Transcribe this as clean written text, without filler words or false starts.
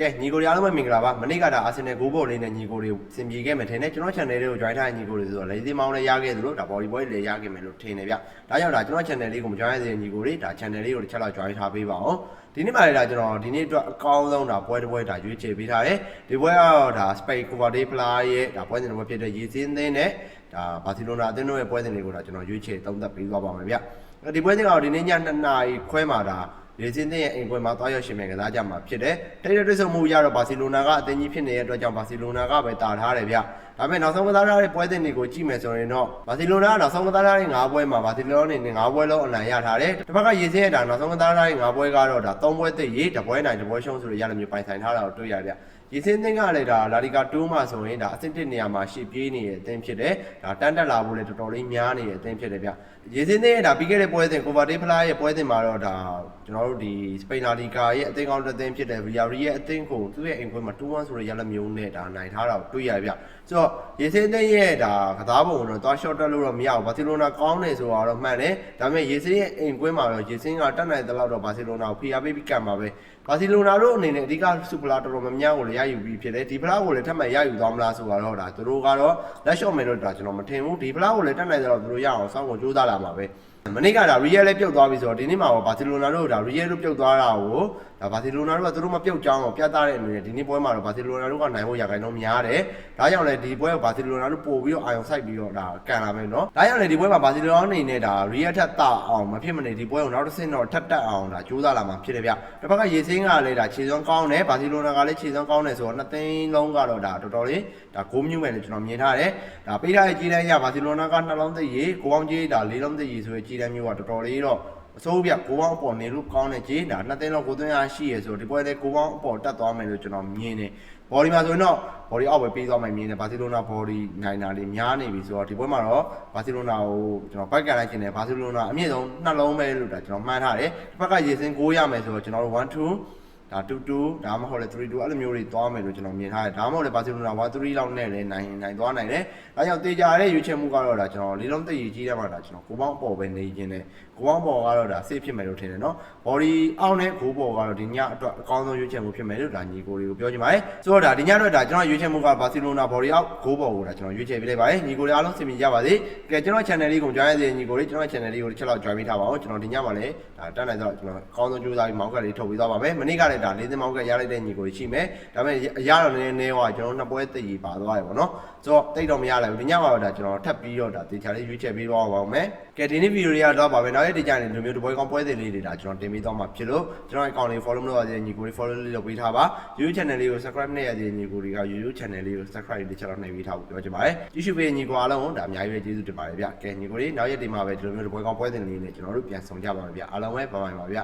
ကဲညီကိုတွေအားလုံးပဲမင်္ဂလာပါမနေ့ကဒါအာဆင်နယ်ဂိုးဘော်လေးနဲ့ညီကိုတွေစင်ပြေခဲ့မယ်ထင်တယ်ကျွန်တော် channel လေးကို join ထားတဲ့ညီကိုတွေဆိုတော့လေဒီမောင်းလည်းရခဲ့သလိုဒါ body boy လည်းရခဲ့မယ်လို့ထင်တယ်ဗျဒါကြောင့်ဒါကျွန်တော် channel လေးကိုမ join ရသေးတဲ့ညီကိုတွေဒါ channel လေးကိုတစ်ချက်လောက် join ထားပေးပါအောင်ဒီနေ့မှလည်းဒါကျွန်တော်ဒီနေ့အတွက်အကောင်းဆုံးဒါပွဲတစ်ပွဲဒါရွေးချယ်ပေးထားတယ်ဒီပွဲကတော့ဒါ Spain Copa del Play ရဲ့ဒါပွဲစဉ်တစ်ပွဲဖြစ်တဲ့ရေစင်းသင်းနဲ့ဒါဘာစီလိုနာအသင်းတို့ရဲ့ပွဲစဉ်လေးကိုဒါကျွန်တော်ရွေးချယ်သုံးသပ်ပေးသွားပါမယ်ဗျဒီပွဲစဉ်ကတော့ဒီနေ့ည2 နာရီခွဲမှာဒါရေစင်းတဲ့အိမ်ခွဲမှာသွားရောက်ရှင်မဲ့ကစားကြမှာဖြစ်တယ်။တိတ်တိတ်ဆုံမှုရတော့ဘာစီလိုနာကအသင်းကြီးဖြစ်နေတဲ့အတွက်ကြောင့်ဘာစီလိုနာကပဲတာထားတယ်ဗျ။ဒါပေမဲ့နောက်ဆုံးကစားထားတဲ့ပွဲစဉ်တွေကိုကြည့်မယ်ဆိုရင်တော့ဘာစီလိုနာကနောက်ဆုံးကစားထားတဲ့9ပွဲမှာဘာစီလိုနာနဲ့9ပွဲလုံးအနိုင်ရထားတယ်။တစ်ဖက်ကရေစင်းရဲ့ဒါနောက်ဆုံးကစားထားတဲ့9ပွဲကတော့ဒါ3ပွဲသိရေတပွဲနိုင်တပွဲရှုံးဆိုလို့ရတဲ့မျိုးပိုင်ဆိုင်ထားတာကိုတွေ့ရဗျ။ရေစင်းသင်းကလည်းဒါလာလီဂါ2မှာဆိုရင်ဒါအဆင့်1နေရာမှာရှေ့ပြေးနေတဲ့အသင်းဖြစ်တယ်။ဒါတန်းတက်လာဖို့လည်းတော်တော်လေးများနေတဲ့အသင်းဖြစ်တယ်ဗျ။ရေစင်းသင်းရဲ့ဒါပြီးခဲ့တဲ့ပွဲစဉ် Copa del Play ရဲ့ပွဲစဉ်မှာတော့ဒါကျွန်တော်တို့ဒီ Spain La Liga ရဲ့အသင်းကောင်းတစ်သင်းဖြစ်တဲ့ Villarreal ရဲ့အသင်းကိုသူ့ရဲ့အိမ်ခွဲမှာ2-1ဆိုတဲ့ရလဒ်မျိုးနဲ့ဒါနိုင်ထားတာကိုတွေ့ရဗျ။ဆိုတော့ရေစင်းသင်းရဲ့ဒါကစားပုံကတော့သွား short တက်လို့တော့မရဘူး။ဘာစီလိုနာကောင်းနေဆိုတာတော့မှန်တယ်။ဒါပေမဲ့ရေစင်းရဲ့အိမ်ခွဲမှာတော့ရေစင်းကတက်နိုင်တဲ့လောက်တော့ဘာစီလိုနာကိုဖိအားပေးပြီးကံပါပဲ။ဘာစီလိုနာတို့အနေနဲ့အဓိကစူပလာတော်တော်များများကိုလည်းရယူပြီးဖြစ်တယ်ဒီဖလားကိုလည်းထပ်မံရယူသွားမလားဆိုတော့ဒါသူတို့ကတော့လက်လျှော့မယ်လို့ဒါကျွန်တော်မထင်ဘူးဒီဖလားကိုလည်းတက်နိုင်တယ်တော့သူတို့ရအောင်စောင့်ကိုကြိုးစားလာမှာပဲမနေ့ကဒါ Real လည်းပြုတ်သွားပြီဆိုတော့ဒီနေ့မှာဘာစီလိုနာတို့ဒါ Real တို့ပြုတ်သွားတာကိုဒါဘာစီလိုနာတို့ကသူတို့မပြုတ်ကြောင်းကိုပြသတဲ့အနေနဲ့ဒီနေ့ပွဲမှာတော့ဘာစီလိုနာတို့ကနိုင်ဖို့ရာခိုင်နှုန်းများတယ်ဒါကြောင့်လည်းဒီပွဲကိုဘာစီလိုနာတို့ပို့ပြီးတော့အာရုံစိုက်ပြီးတော့ဒါကန်လာမယ်နော်ဒါကြောင့်လည်းဒီပွဲမှာဘာစီလိုနာအနေနဲ့ဒါ Real ထက်တာအောင်မဖြစ်မနေဒီပွဲကိုနောက်တစ်ဆင့်တော့ထပ်တက်အောင်ဒါကြိုးစားလာမှာဖြစ်တယ်ဗျတစ်ဖက်ကရေစင်းကလည်းဒါခြေစွမ်းကောင်းတယ်ဘာစီလိုနာကလည်းခြေစွမ်းကောင်းတယ်ဆိုတော့နှစ်သိန်းလုံးကတော့ဒါတော်တော်လေးဒါဂိုးမြူးမယ်လို့ကျွန်တော်မြင်ထားတယ်ဒါပေးထားတဲ့ကြီးတန်းရဘာစီလိုနာကနှလုံးသိရေကိုပေါင်းကြီးဒါ၄လုံးသိရေဆိုတဲ့ကြီးတန်းမျိုးကတော်တော်လေးတော့အစိုးရကိုပေါင်းအပေါ်နေလို့ကောင်းတဲ့ကြီးဒါနှစ်သိန်းလောက်ကိုသွင်းရရှိရဆိုတော့ဒီပွဲလေးကိုပေါင်းအပေါ်တက်သွားမယ်လို့ကျွန်တော်မြင်တယ်ဘော်ဒီမှာဆိုရင်တော့ဘော်ဒီအောက်ပဲပေးသွားမှမြင်တယ်ဘာစီလိုနာဘော်ဒီနိုင်တာလေးများနေပြီဆိုတော့ဒီပွဲမှာတော့ဘာစီလိုနာကိုကျွန်တော်ဘက်ကလိုက်ချင်တယ်ဘာစီလိုနာအမြင့်ဆုံးနှလုံးပဲလို့ဒါကျွန်တော်မှန်းထားတယ်တစ်ဖက်ကရေစင်း9ရမယ်ဆိုတော့ကျွန်တော်တို့1-2ဒါ2-2ဒါမှမဟုတ်လေ3-2အဲ့လိုမျိုးတွေသွားမယ်လို့ကျွန်တော်မြင်ထားတယ်ဒါမှမဟုတ်လေဘာစီလိုနာ1-3လောက်နဲ့လည်းနိုင်သွားနိုင်တယ်ဒါကြောင့်တေချာတဲ့ရွေးချယ်မှုကတော့ဒါကျွန်တော်လေးလုံးသိရကြီးတဲ့မှာဒါကျွန်တော်ကိုပေါင်းအပေါ်ပဲနေခြင်းနဲ့ကိုပေါင်းပေါ်ကတော့ဒါဆေးဖြစ်မယ်လို့ထင်တယ်နော်ဘော်ဒီအောက်နဲ့ကိုပေါ်ကတော့ဒီညအတွက်အကောင်းဆုံးရွေးချယ်မှုဖြစ်မယ်လို့ဒါညီကိုတွေကိုပြောချင်ပါတယ်ဆိုတော့ဒါဒီညအတွက်ဒါကျွန်တော်ရွေးချယ်မှုကဘာစီလိုနာဘော်ဒီအောက်ကိုပေါ်ကိုဒါကျွန်တော်ရွေးချယ်ပေးလိုက်ပါတယ်ညီကိုတွေအားလုံးစင်မြင်ကြပါစေကဲကျွန်တော် channel လေးကို join ရစေညီကိုတွေကျွန်တော် channel လေးကိုတစ်ချက်လောက် join ပေးထားပါအောင်ကျွန်တော်ဒီညမှာလည်းဒါတက်နိုင်တော့ကျွန်တော်အကောင်းဆုံးကြိုးစားပြီးမောင်းကတ်လေးထုတ်ပေးသွားပါမယ်မနေ့ကလည်းဒါ၄သင်းမောင်းကတ်ရလိုက်တဲ့ညီကိုတွေရှိမယ်ဒါပေမဲ့အရတော့နည်းနည်းဟောကျွန်တော်နှစ်ပွဲသိရပါသွားရပါတော့ဆိုတော့တိတ်တော့မရလိုက်ဘူးဒီညမှာတော့ဒါကျွန်တော်ထပ်ပြီးတော့ဒါတေချာလေးရွေးချယ်ပေးသွားပါမယ်ကဲဒီနေ့ဗီဒီယိုလေးကတော့ပါပဲနောက်ရက်ဒီကြရင်ဒီမျိုးတပွဲကောင်းပွဲစဉ်လေးတွေဒါကျွန်တော်တင်ပေးသွားမှာဖြစ်လို့ကျွန်တော် account လေး follow မလုပ်ရသေးတဲ့ညီကိုတွေ follow လေးလုပ်ပေးထားပါ YouTube channel လေးကို subscribe နဲ့ရသေးတဲ့ညီကိုတွေက YouTube channel လေးကို subscribe လေးတစ်ချက်တော့နှိပ်ပေးထားဖို့ပြောချင်ပါတယ်ကြည့်ရှုပေးညီကိုအားလုံးဒါအများကြီးပဲကျေးဇူးတင်ပါတယ်ဗျကဲညီကိုတွေနောက်ရက်ဒီမှာပဲဒီလိုမျိုးတပွဲကောင်းပွဲစဉ်လေးနဲ့ကျွန်တော်တို့ပြန်ဆောင်ကြပါမယ်ဗျအားလုံးပဲဘိုင်ဘိုင်ပါဗျ